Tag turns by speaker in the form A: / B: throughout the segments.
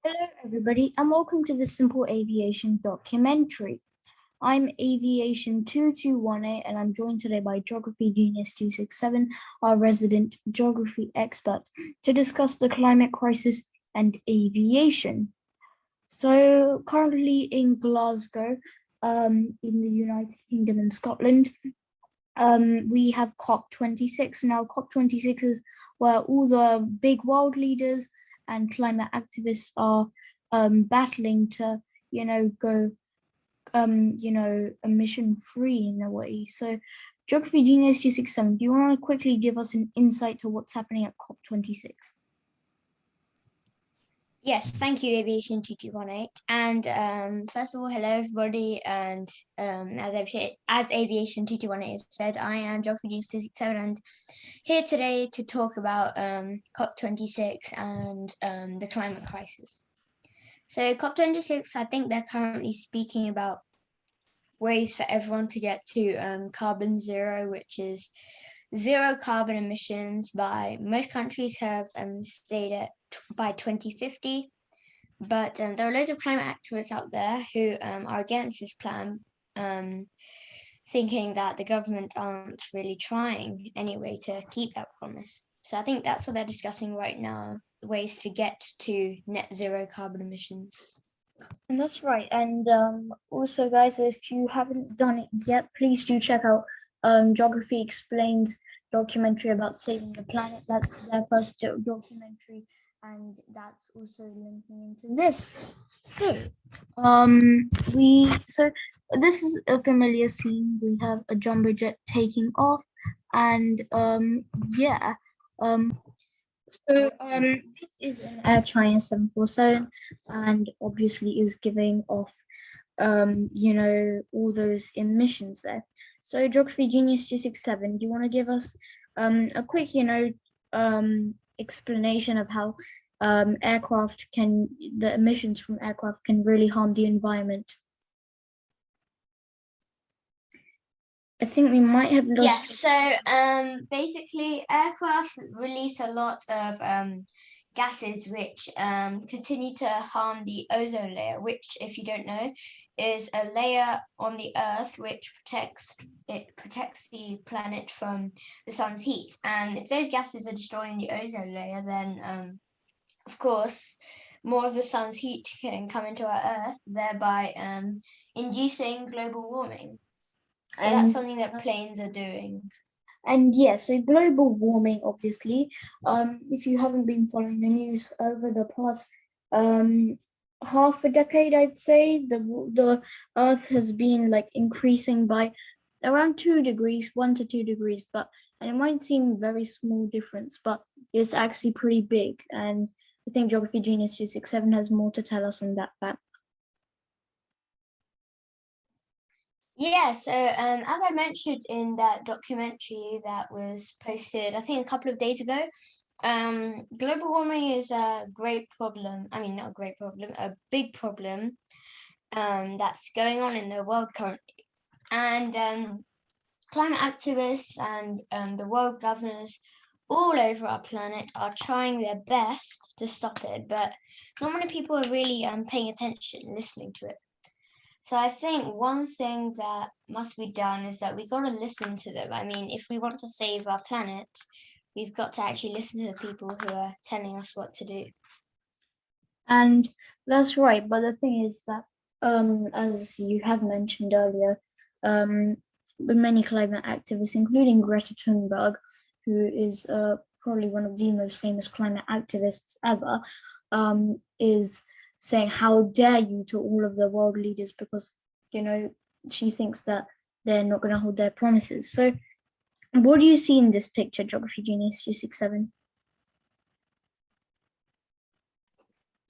A: Hello, everybody, and welcome to the Simple Aviation documentary. I'm Aviation-267, and I'm joined today by GeographyGenius267, our resident geography expert, to discuss the climate crisis and aviation. So, currently in Glasgow, in the United Kingdom and Scotland, we have COP26. Now, COP26 is where all the big world leaders and climate activists are battling to, go, emission free in a way. So, Geography Genius 267, do you want to quickly give us an insight to what's happening at COP26?
B: Yes, thank you, Aviation-2218. And first of all, hello everybody. And as Aviation-2218 said, I am GeographyGenius267 and here today to talk about COP26 and the climate crisis. So COP26, I think they're currently speaking about ways for everyone to get to carbon zero, which is zero carbon emissions by most countries have stated by 2050. But there are loads of climate activists out there who are against this plan, thinking that the government aren't really trying anyway to keep that promise. So I think that's what they're discussing right now, ways to get to net zero carbon emissions.
A: And that's right. And also, guys, if you haven't done it yet, please do check out Geography Explains documentary about saving the planet. That's their first documentary, and that's also linking into this. So, so this is a familiar scene. We have a jumbo jet taking off, and yeah, um, this is an Air China 747, and obviously is giving off, all those emissions there. So, Geography Genius 267, do you want to give us a quick, explanation of how the emissions from aircraft can really harm the environment? I think we might have lost.
B: Yes, so basically aircraft release a lot of gases which continue to harm the ozone layer, which, if you don't know, is a layer on the Earth which protects the planet from the sun's heat. And if those gases are destroying the ozone layer, then of course more of the sun's heat can come into our Earth, thereby inducing global warming. So that's something that planes are doing.
A: And yes, so global warming, obviously, if you haven't been following the news over the past half a decade, I'd say the Earth has been like increasing by around 2 degrees, 1 to 2 degrees, and it might seem very small difference, but it's actually pretty big. And I think Geography Genius 267 has more to tell us on that fact.
B: Yeah, so as I mentioned in that documentary that was posted, I think a couple of days ago, global warming is a great problem. I mean, not a great problem, a big problem that's going on in the world currently. And climate activists and the world governors all over our planet are trying their best to stop it, but not many people are really paying attention, listening to it. So I think one thing that must be done is that we got to listen to them. I mean, if we want to save our planet, we've got to actually listen to the people who are telling us what to do.
A: And that's right, but the thing is that, as you have mentioned earlier, many climate activists, including Greta Thunberg, who is probably one of the most famous climate activists ever, is saying, "How dare you!" to all of the world leaders, because she thinks that they're not going to hold their promises. So, what do you see in this picture, Geography Genius 267?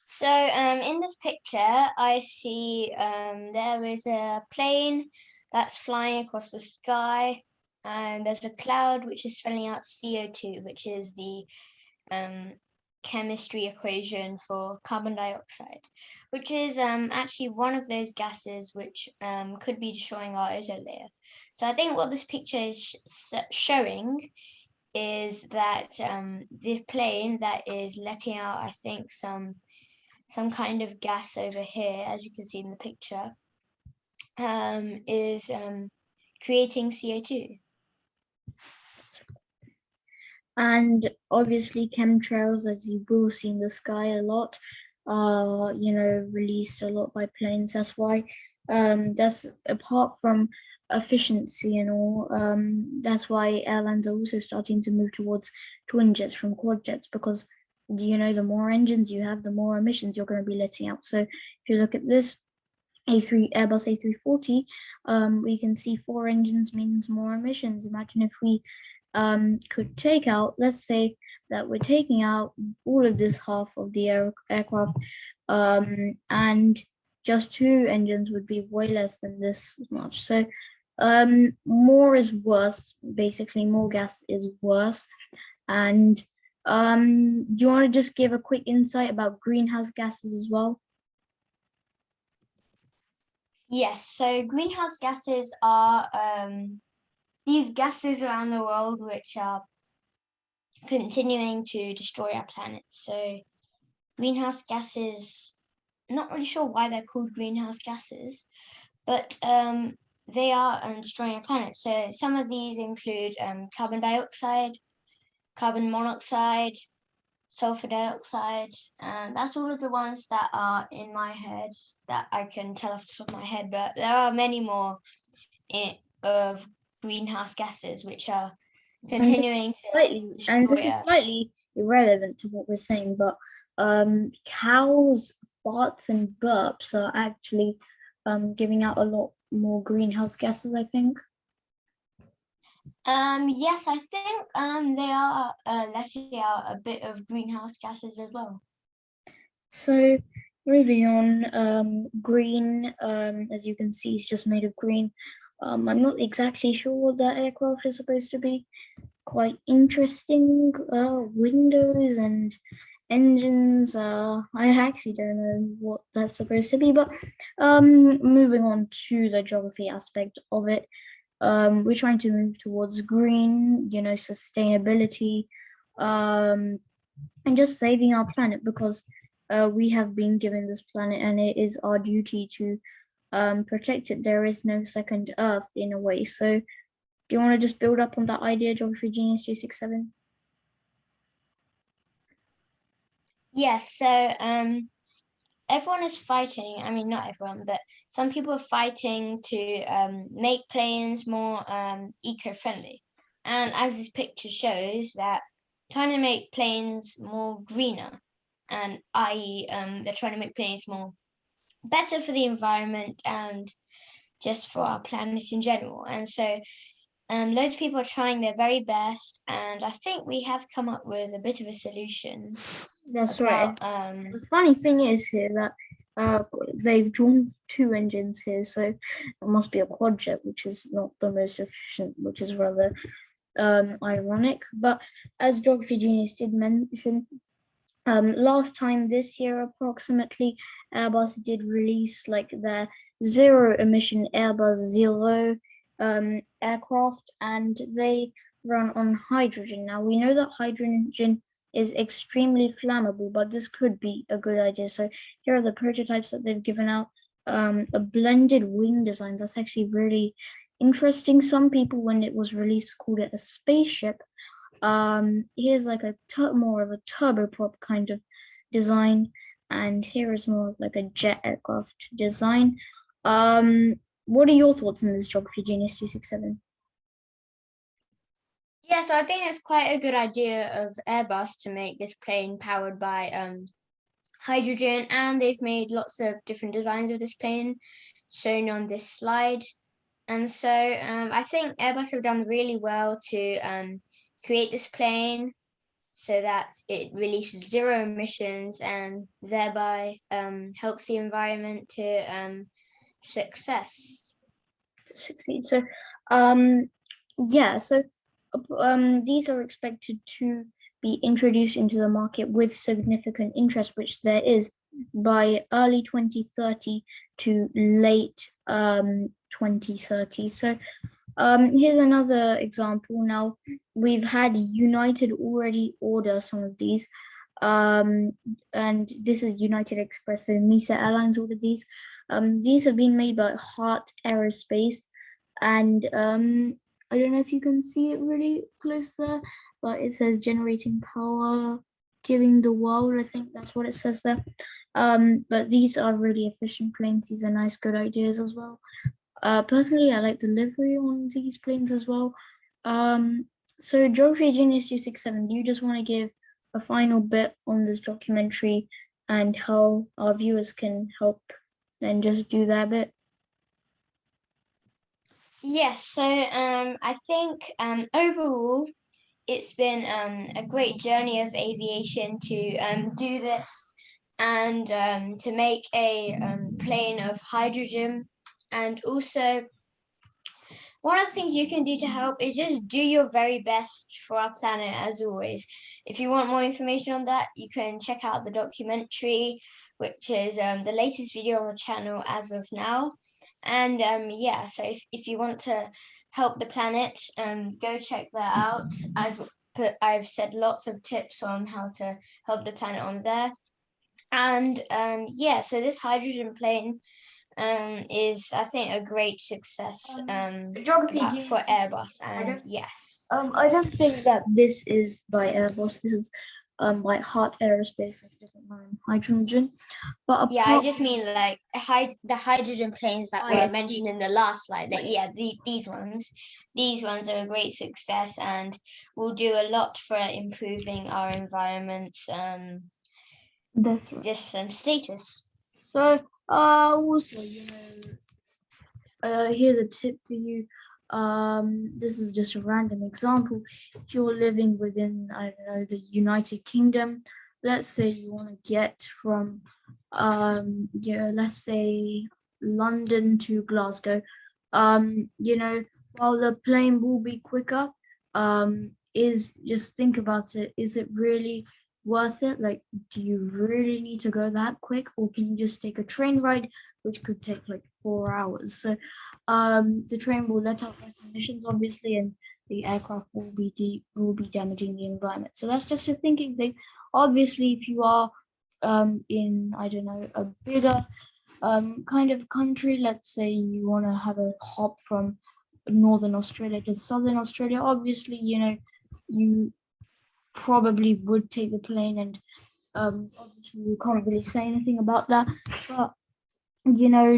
B: So in this picture, I see there is a plane that's flying across the sky, and there's a cloud which is spelling out CO2, which is the chemistry equation for carbon dioxide, which is actually one of those gases which could be destroying our ozone layer. So I think what this picture is showing is that the plane that is letting out, I think, some some kind of gas over here, as you can see in the picture, is creating CO2.
A: And obviously chemtrails, as you will see in the sky a lot, are, released a lot by planes. That's why that's apart from efficiency and all, that's why airlines are also starting to move towards twin jets from quad jets, because the more engines you have, the more emissions you're going to be letting out. So if you look at this Airbus A340, we can see 4 engines means more emissions. Imagine if we could take out, let's say that we're taking out all of this half of the aircraft, and just 2 engines would be way less than this much. So more is worse. Basically, more gas is worse. And do you want to just give a quick insight about greenhouse gases as well?
B: Yes, so greenhouse gases are these gases around the world which are continuing to destroy our planet. So greenhouse gases, not really sure why they're called greenhouse gases, but they are destroying our planet. So some of these include carbon dioxide, carbon monoxide, sulfur dioxide, and that's all of the ones that are in my head that I can tell off the top of my head, but there are many more of greenhouse gases which are continuing to
A: And this
B: destroy
A: is
B: us.
A: slightly irrelevant to what we're saying, but cows' farts and burps are actually giving out a lot more greenhouse gases, I think.
B: Yes, I think they are letting out a bit of greenhouse gases as well.
A: So moving on, green, as you can see, is just made of green. I'm not exactly sure what that aircraft is supposed to be. Quite interesting. Windows and engines. I actually don't know what that's supposed to be, but moving on to the geography aspect of it. We're trying to move towards green, sustainability, and just saving our planet, because we have been given this planet and it is our duty to protect it. There is no second Earth in a way. So do you want to just build up on that idea, GeographyGenius267?
B: Yes, so everyone is fighting. I mean, not everyone, but some people are fighting to make planes more eco-friendly. And as this picture shows, that trying to make planes more greener, and i.e., they're trying to make planes more better for the environment and just for our planet in general. And so loads of people are trying their very best, and I think we have come up with a bit of a solution.
A: That's
B: about,
A: right. The funny thing is here that they've drawn 2 engines here, so it must be a quad jet, which is not the most efficient, which is rather ironic. But as Geography Genius did mention, last time this year approximately, Airbus did release like their zero emission Airbus Zero aircraft, and they run on hydrogen. Now we know that hydrogen is extremely flammable, but this could be a good idea. So here are the prototypes that they've given out. A blended wing design that's actually really interesting. Some people, when it was released, called it a spaceship. Here's like more of a turboprop kind of design, and here is more of like a jet aircraft design. What are your thoughts on this, Geography Genius 267?
B: Yeah, so I think it's quite a good idea of Airbus to make this plane powered by hydrogen, and they've made lots of different designs of this plane shown on this slide. And so I think Airbus have done really well to create this plane so that it releases zero emissions and thereby helps the environment to succeed.
A: So, yeah, so these are expected to be introduced into the market with significant interest, which there is, by early 2030 to late 2030. So here's another example. Now, we've had United already order some of these. And this is United Express and Misa Airlines. All of these have been made by Heart Aerospace, and I don't know if you can see it really close there, but it says generating power, giving the world. I think that's what it says there. But these are really efficient planes. These are nice, good ideas as well. Personally, I like the livery on these planes as well. So Geography Genius 267, do you just want to give a final bit on this documentary and how our viewers can help and just do that bit?
B: Yes, so I think overall it's been a great journey of aviation to do this and to make a plane of hydrogen. And also, one of the things you can do to help is just do your very best for our planet, as always. If you want more information on that, you can check out the documentary, which is the latest video on the channel as of now. And yeah, so if you want to help the planet, go check that out. I've said lots of tips on how to help the planet on there. And yeah, so this hydrogen plane is, I think, a great success for Airbus. And yes.
A: I don't think that this is by Airbus. This is by Heart Aerospace, that doesn't mind hydrogen. But
B: Yeah, I just mean like the hydrogen planes that were mentioned in the last slide. Like, yeah, these ones are a great success and will do a lot for improving our environment's
A: that's right.
B: just status.
A: So also, here's a tip for you. This is just a random example. If you're living within, I don't know, the United Kingdom, let's say you want to get from, let's say London to Glasgow. While the plane will be quicker, is just think about it. Is it really worth it? Like, do you really need to go that quick, or can you just take a train ride, which could take like 4 hours? So the train will let out less emissions, obviously, and the aircraft will be damaging the environment. So that's just a thinking thing. Obviously, if you are in, I don't know, a bigger kind of country, let's say you want to have a hop from Northern Australia to Southern Australia, obviously, you probably would take the plane, and obviously you can't really say anything about that, but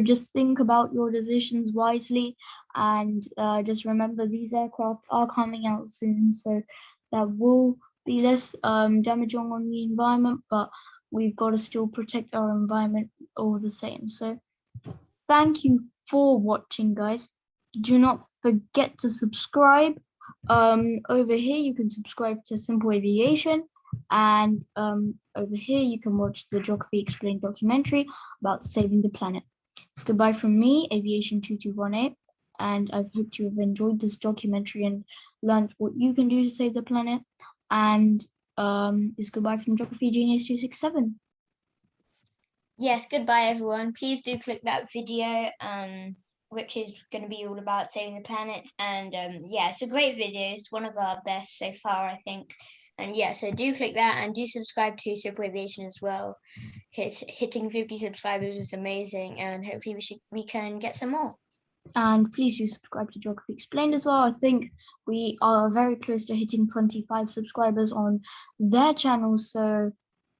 A: just think about your decisions wisely, and just remember these aircraft are coming out soon, so that will be less damaging on the environment, but we've got to still protect our environment all the same. So thank you for watching, guys. Do not forget to subscribe. Over here you can subscribe to Simple Aviation, and over here you can watch the Geography Explained documentary about saving the planet. It's goodbye from me, Aviation-A, and I hope you have enjoyed this documentary and learned what you can do to save the planet. And it's goodbye from Geography Genius 267.
B: Yes, goodbye everyone. Please do click that video, which is going to be all about saving the planet. And yeah, it's a great video. It's one of our best so far, I think. And yeah, so do click that and do subscribe to Simple Aviation as well. Hitting 50 subscribers is amazing, and hopefully we can get some more.
A: And please do subscribe to Geography Explained as well. I think we are very close to hitting 25 subscribers on their channel. So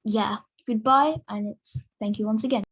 A: yeah, goodbye, and thank you once again.